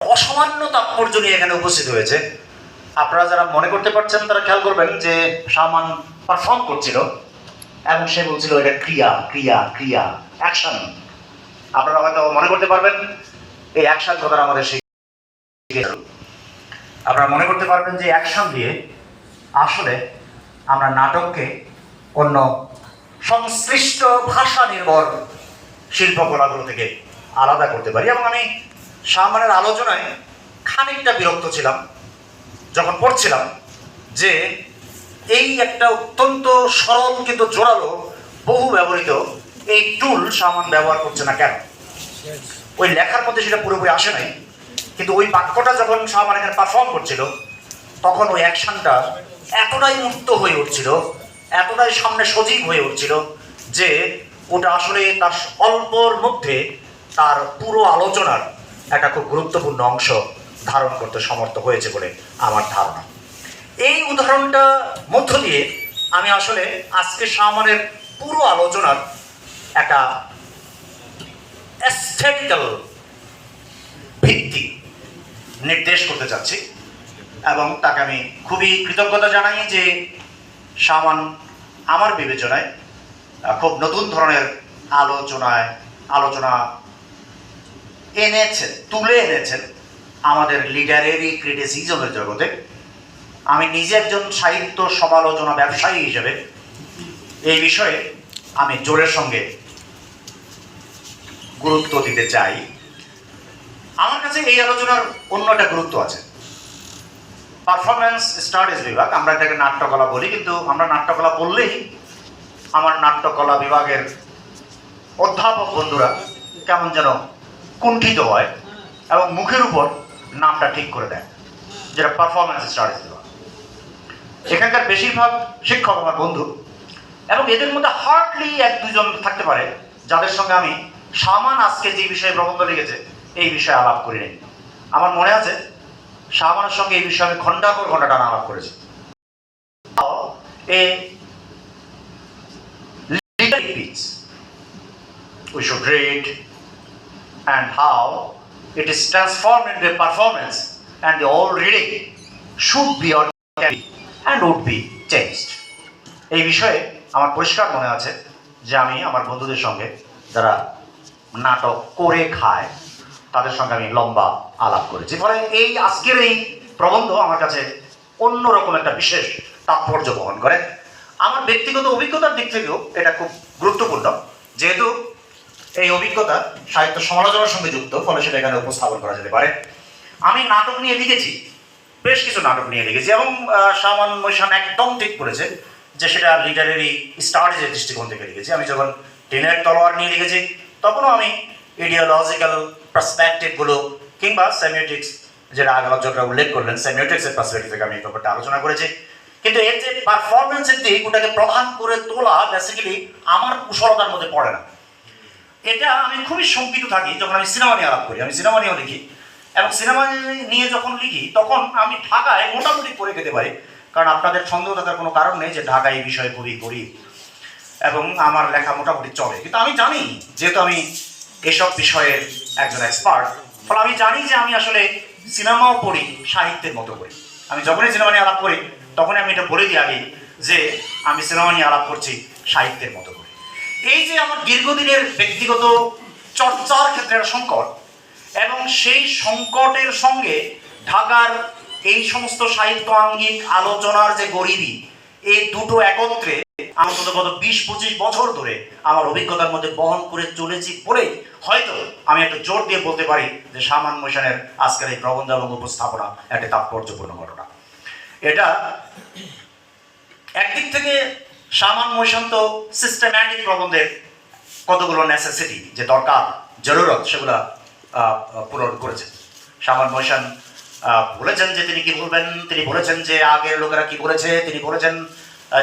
অসামান্য তাৎপর্য নিয়ে এখানে উপস্থিত হয়েছে। আপনারা যারা মনে করতে পারছেন তারা খেয়াল করবেন যে সামান পারফর্ম করছিল এবং সে বলছিল এটা ক্রিয়া ক্রিয়া ক্রিয়া অ্যাকশন। আপনারা হয়তো মনে করতে পারবেন এই অ্যাকশন কথাটা আমাদের আপনারা মনে করতে পারবেন যে অ্যাকশন দিয়ে আসলে আমরা নাটককে অন্য সংশ্লিষ্ট ভাষা নির্ভর শিল্পকলাগুলো থেকে আলাদা করতে পারি। এবং আমি সামানের আলোচনায় খানিকটা বিরক্ত ছিলাম যখন পড়ছিলাম যে এই একটা অত্যন্ত সরল কিন্তু জোরালো বহু ব্যবহৃত এই টুল সামান ব্যবহার করছে না কেন। ওই লেখার মধ্যে সেটা পুরোপুরি আসে নাই, কিন্তু ওই বাক্যটা যখন সামান এখানে পারফর্ম করছিল তখন ওই অ্যাকশনটা এতটাই মুক্ত হয়ে উঠছিল, এতটাই সামনে সজীব হয়ে উঠছিল যে ওটা আসলে তার অল্পর মধ্যে তার পুরো আলোচনার একটা খুব গুরুত্বপূর্ণ অংশ ধারণ করতে সমর্থ হয়েছে বলে আমার ধারণা। এই উদাহরণটা মধ্য দিয়ে আমি আসলে আজকে সামানের পুরো আলোচনার একটা এস্থেটিক্যাল ভিত্তি নির্দেশ করতে চাচ্ছি এবং তাকে আমি খুবই কৃতজ্ঞতা জানাই যে সামান আমার বিবেচনায় খুব নতুন ধরনের আলোচনা এনেছেন, তুলে এনেছেন আমাদের লিটারেরি ক্রিটিসিজমের জগতে। আমি নিজে একজন সাহিত্য সমালোচনা ব্যবসায়ী হিসেবে এই বিষয়ে আমি জোরের সঙ্গে গুরুত্ব দিতে চাই। আমার কাছে এই আলোচনার অন্য একটা গুরুত্ব আছে। পারফরমেন্স স্টাডিজ বিভাগ, আমরা এটাকে নাট্যকলা বলি, কিন্তু আমরা নাট্যকলা বললেই আমার নাট্যকলা বিভাগের অধ্যাপক বন্ধুরা কেমন যেন কুণ্ঠিত হয় এবং মুখের উপর নামটা ঠিক করে দেয়, যেটা পারফরমেন্স স্টাডিজ বিভাগ। এখানকার বেশিরভাগ শিক্ষক আমার বন্ধু এবং এদের মধ্যে হার্ডলি এক দুজন থাকতে পারে যাদের সঙ্গে আমি সামান আজকে যে বিষয়ে প্রবন্ধ লিখেছে এই বিষয়ে আলাপ করি নাই। আমার মনে আছে সামানের সঙ্গে এই বিষয়ে আমি ঘন্টার পর ঘন্টা টানা আলাপ করেছি। We should read and how it is transformed into a performance, and the whole reading should be or can be and would be changed. এই বিষয়ে আমার পরিষ্কার মনে আছে যে আমি আমার বন্ধুদের সঙ্গে যারা নাটক করে খায় তাদের সঙ্গে আমি লম্বা আলাপ করেছি। ফলে এই আজকের এই প্রবন্ধ আমার কাছে অন্যরকম একটা বিশেষ তাৎপর্য বহন করে। আমার ব্যক্তিগত অভিজ্ঞতার দিক থেকেও এটা খুব গুরুত্বপূর্ণ, যেহেতু এই অভিজ্ঞতা সাহিত্য সমালোচনার সঙ্গে যুক্ত, ফলে সেটা এখানে উপস্থাপন করা যেতে পারে। আমি নাটক নিয়ে লিখেছি, বেশ কিছু নাটক নিয়ে লিখেছি এবং সামান মৈশান একদম ঠিক করেছে যে সেটা লিটারেরি স্টাডিজের দৃষ্টিকোণ থেকে লিখেছি। আমি যখন টিনের তলোয়ার নিয়ে লিখেছি তখনও আমি ইডিওলজিক্যাল পার্সপেক্টিভগুলো কিংবা সেমিওটিক্স, যেটা আলোচকরা উল্লেখ করলেন, সেমিওটিক্সের পার্সপেক্টিভ থেকে আমি ব্যাপারটা আলোচনা করেছি। কিন্তু এর যে পারফরমেন্সের দিক, ওটাকে প্রধান করে তোলা বেসিক্যালি আমার কুশলতার মধ্যে পড়ে না। এটা আমি খুবই শঙ্কিত থাকি যখন আমি সিনেমা নিয়ে আলাপ করি। আমি সিনেমা নিয়েও লিখি এবং সিনেমা নিয়ে যখন লিখি তখন আমি ঢাকায় মোটামুটি করে খেতে পারি, কারণ আপনাদের সন্দেহ থাকার কোনো কারণ নেই যে ঢাকা এই বিষয়ে খুবই গরিব এবং আমার লেখা মোটামুটি চলে। কিন্তু আমি জানি, যেহেতু আমি এসব বিষয়ের একজন এক্সপার্ট, ফলে আমি জানি যে আমি আসলে সিনেমাও পড়ি সাহিত্যের মতো করে। আমি যখনই সিনেমা নিয়ে আলাপ করি তখনই আমি এটা বলে দিই আগে যে আমি সিনেমা নিয়ে আলাপ করছি সাহিত্যের মতো করে। এই যে আমার দীর্ঘদিনের ব্যক্তিগত চর্চার ক্ষেত্রে একটা সংকট, এবং সেই সংকটের সঙ্গে ঢাকার এই সমস্ত সাহিত্য আঙ্গিক আলোচনার যে গরিবি, এই দুটো একত্রে অন্তত গত 20-25 বছর ধরে আমার অভিজ্ঞতার মধ্যে বহন করে চলেছি বলেই হয়তো আমি একটা জোর দিয়ে বলতে পারি যে সামান মৈশানের আজকের এই প্রবন্ধ এবং উপস্থাপনা একটা তাৎপর্যপূর্ণ ঘটনা। এটা একদিক থেকে সামান মৈশান তো সিস্টেম্যাটিক প্রবন্ধের কতগুলো নেসেসিটি, যে দরকার জরুরত, সেগুলো পূরণ করেছেন। সামান মৈশান বলেছেন যে তিনি কি বলবেন, তিনি বলেছেন যে আগের লোকেরা কি বলেছে, তিনি বলেছেন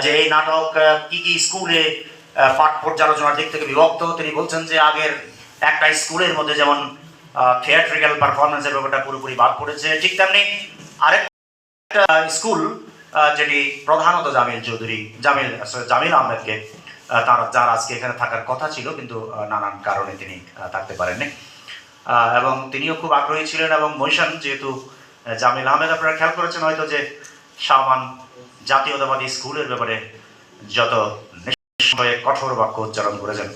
যে এই নাটক কি কি স্কুলে পাঠ পর্যালোচনার দিক থেকে বিভক্ত, তিনি বলছেন যে আগের একটা স্কুলের মধ্যে যেমন থিয়েট্রিক্যাল পারফরমেন্সের ব্যাপারটা পুরোপুরি বাদ পড়েছে, ঠিক তেমনি আরেকটা স্কুল যেটি প্রধানত জামিল আহমেদকে যার আজকে এখানে থাকার কথা ছিল কিন্তু নানান কারণে তিনি থাকতে পারেননি, এবং তিনিও খুব আগ্রহী ছিলেন। এবং মৈশান যেহেতু জামিল আহমেদ, আপনারা খেয়াল করেছেন হয়তো যে শাহমান জাতীয়তাবাদী স্কুলের ব্যাপারে যত কঠোর বাক্য উচ্চারণ করেছেন।